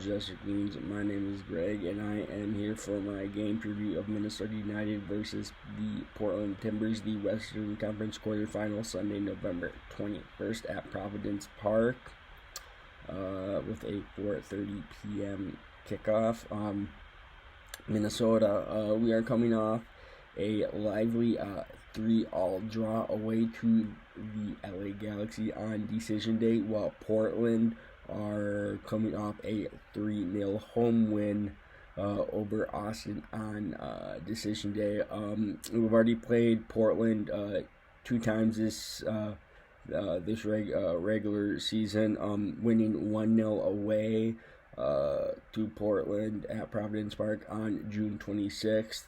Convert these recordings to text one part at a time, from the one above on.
Majestic Loons. My name is Greg, and I am here for my game preview of Minnesota United versus the Portland Timbers, the Western Conference quarterfinal, Sunday, November 21st at Providence Park, with a 4:30 p.m. kickoff. Minnesota, we are coming off a lively 3-all draw away to the LA Galaxy on decision day, while Portland are coming off a 3-0 home win over Austin on decision day. We've already played Portland 2 times this regular season, winning 1-0 away to Portland at Providence Park on June 26th.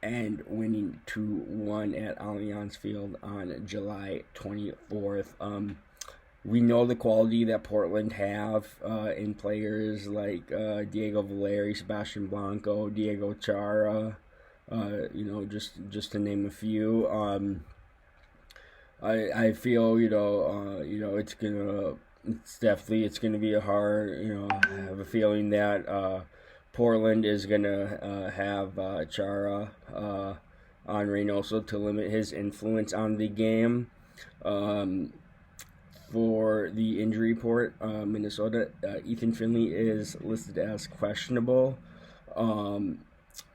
And winning 2-1 at Allianz Field on July 24th. We know the quality that Portland have in players like Diego Valeri, Sebastian Blanco, Diego Chara, just to name a few. I feel it's gonna be a hard. I have a feeling that Portland is gonna have Chara on Reynoso to limit his influence on the game. For the injury report, Minnesota, Ethan Finley is listed as questionable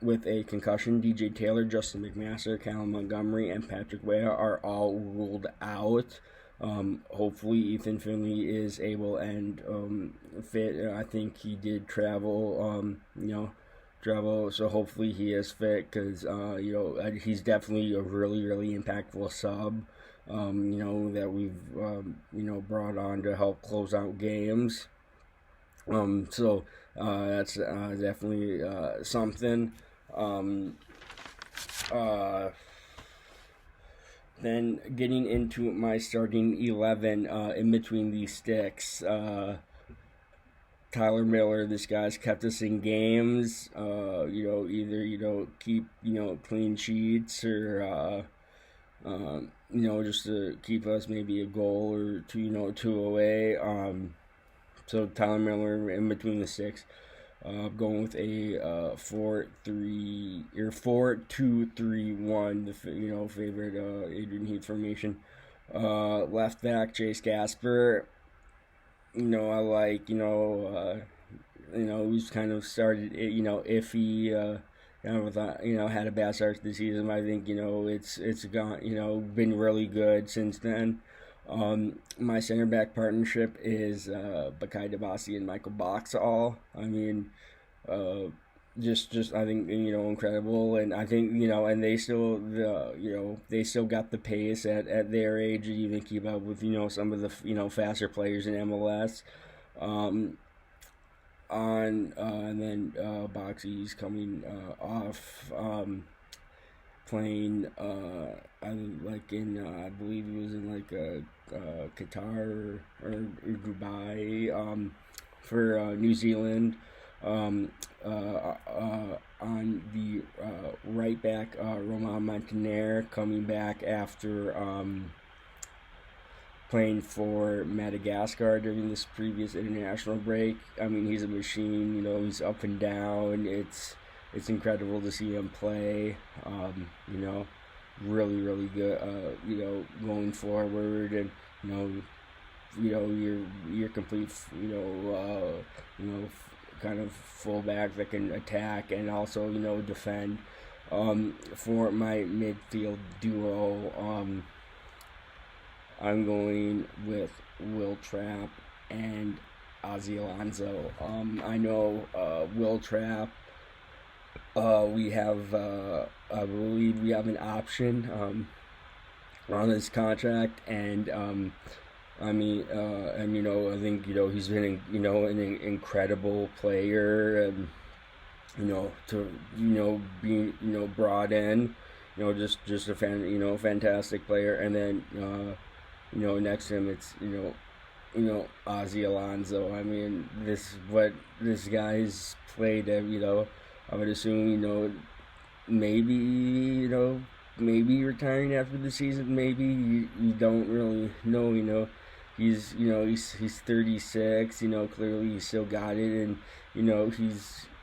with a concussion. DJ Taylor, Justin McMaster, Callum Montgomery, and Patrick Weah are all ruled out. Hopefully Ethan Finley is able and fit. I think he did travel, so hopefully he is fit, because he's definitely a really, really impactful sub. That we've brought on to help close out games. So that's definitely something. Then getting into my starting 11 in between these sticks. Tyler Miller, this guy's kept us in games. Either keep clean sheets, or just to keep us maybe a goal or two away. So Tyler Miller in between the six. Going with a 4-2-3-1, the favorite Adrian Heath formation. Left back Chase Gasper. I like he's kind of started iffy. Had a bad start to the season. I think it's gone. Been really good since then. My center back partnership is Bakai Dabasi and Michael Boxall. I mean, just I think incredible, and I think and they still they still got the pace at their age to even keep up with some of the faster players in MLS. And then Boxy's coming off playing I believe he was in Qatar or Dubai for New Zealand. On the right back, Roman Montaner coming back after playing for Madagascar during this previous international break. I mean, he's a machine. He's up and down. It's incredible to see him play. Really, really good. Going forward, and your complete kind of fullback that can attack and also defend. For my midfield duo, I'm going with Will Trapp and Ozzy Alonso. I know Will Trapp. We have, I believe we have an option on his contract, and I think he's been an incredible player, and to being brought in, just a fantastic player, and then next to him it's Ozzy Alonso. I mean, this guy's played at I would assume maybe retiring after the season. Maybe you don't really know he's 36. Clearly he's still got it, and I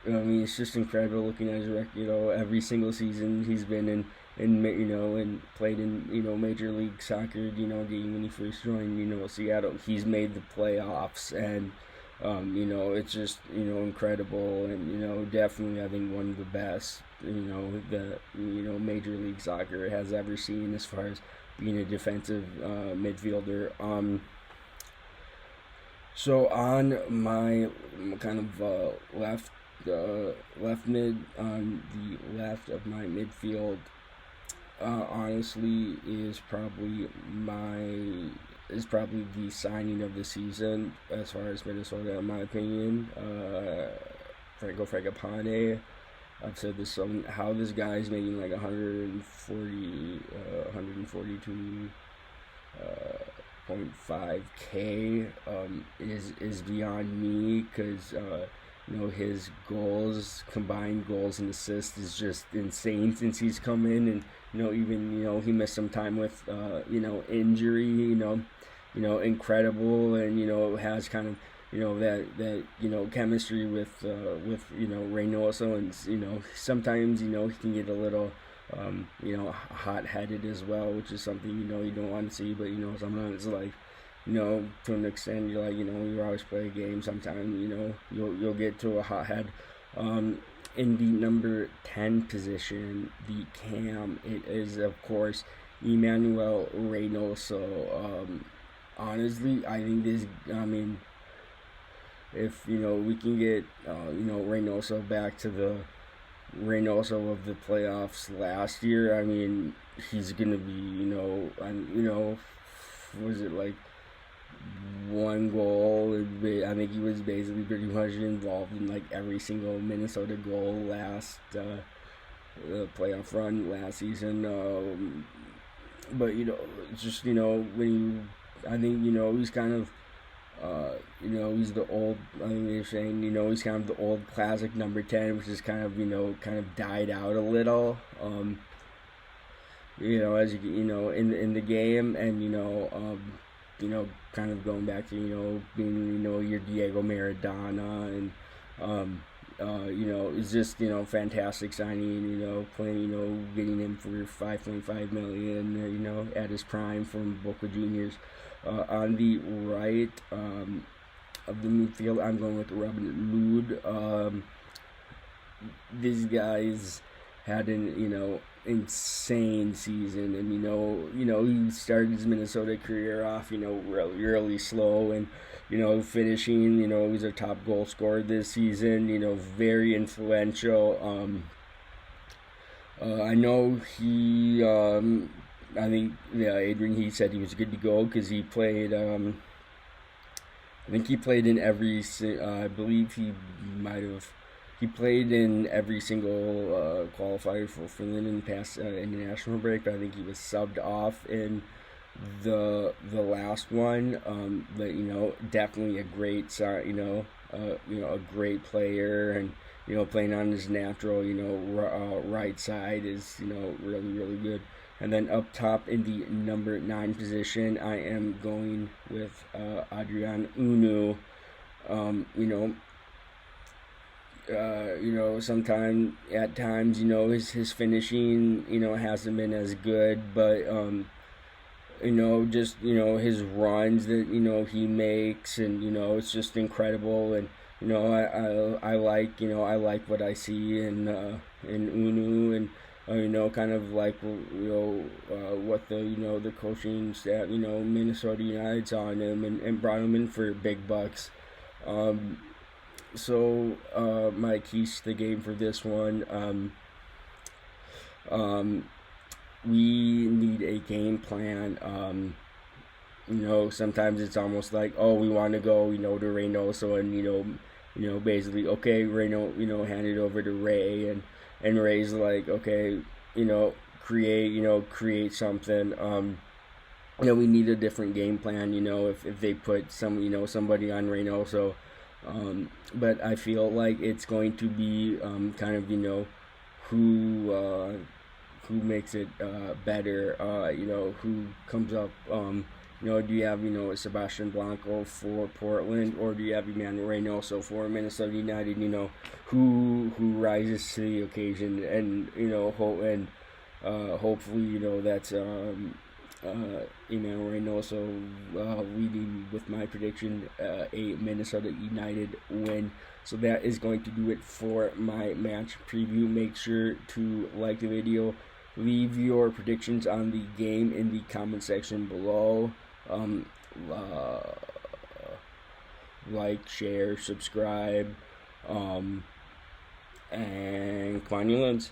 mean, it's just incredible looking at his record. Every single season he's been and played in Major League Soccer. Game when he first joined Seattle, he's made the playoffs, and it's just incredible, and definitely I think one of the best that Major League Soccer has ever seen as far as being a defensive midfielder. So on my kind of left mid, on the left of my midfield, honestly is probably the signing of the season as far as Minnesota, in my opinion. Franco Fragapane. I've said this how this guy is making like 142.5K is beyond me, because his combined goals and assists is just insane since he's come in, and even he missed some time with injury, incredible, and has kind of that chemistry with Reynoso, and sometimes he can get a little hot-headed as well, which is something you don't want to see, but sometimes like to an extent you're like you always play a game, sometimes you'll get to a hothead. In the number 10 position, the cam, it is of course Emmanuel Reynoso. Honestly, I think if we can get Reynoso back to the Reynoso of the playoffs last year, I mean he's gonna be was it like one goal? I think he was basically pretty much involved in like every single Minnesota goal last playoff run last season. But just when I think he's kind of he's the old. I think they're saying he's kind of the old classic number 10, which is kind of died out a little. As in the game, and kind of going back to being your Diego Maradona, and it's just fantastic signing. Playing getting him for 5.5 million. At his prime from Boca Juniors. On the right of the midfield, I'm going with Robin Loon. This guy's had an insane season, and he started his Minnesota career off really slow, and finishing he's a top goal scorer this season, very influential. I know he I think Adrian, he said he was good to go because he played I think he played in every I believe he played in every single qualifier for Finland in the past international break, but I think he was subbed off in the last one. But definitely a great a great player, and playing on his natural right side is really good. And then up top in the number 9 position, I am going with Adrian Unu. At times, his finishing, hasn't been as good, but just his runs that he makes, and it's just incredible, and I like what I see in Unu, and kind of like what the coaching staff Minnesota United saw in him, and brought him in for big bucks. So my keys to the game for this one, we need a game plan. Sometimes it's almost like, oh, we want to go to Reynoso, and basically, okay, Reyno hand it over to Ray, and Ray's like, okay, create something. We need a different game plan, if they put somebody on Reynoso. But I feel like it's going to be kind of who makes it better, who comes up Do you have, Sebastian Blanco for Portland, or do you have Emmanuel Reynoso for Minnesota United? Who rises to the occasion, and hopefully, that's Emmanuel Reynoso leading with my prediction, a Minnesota United win. So that is going to do it for my match preview. Make sure to like the video. Leave your predictions on the game in the comment section below. Like, share, subscribe, and come on, you Loons.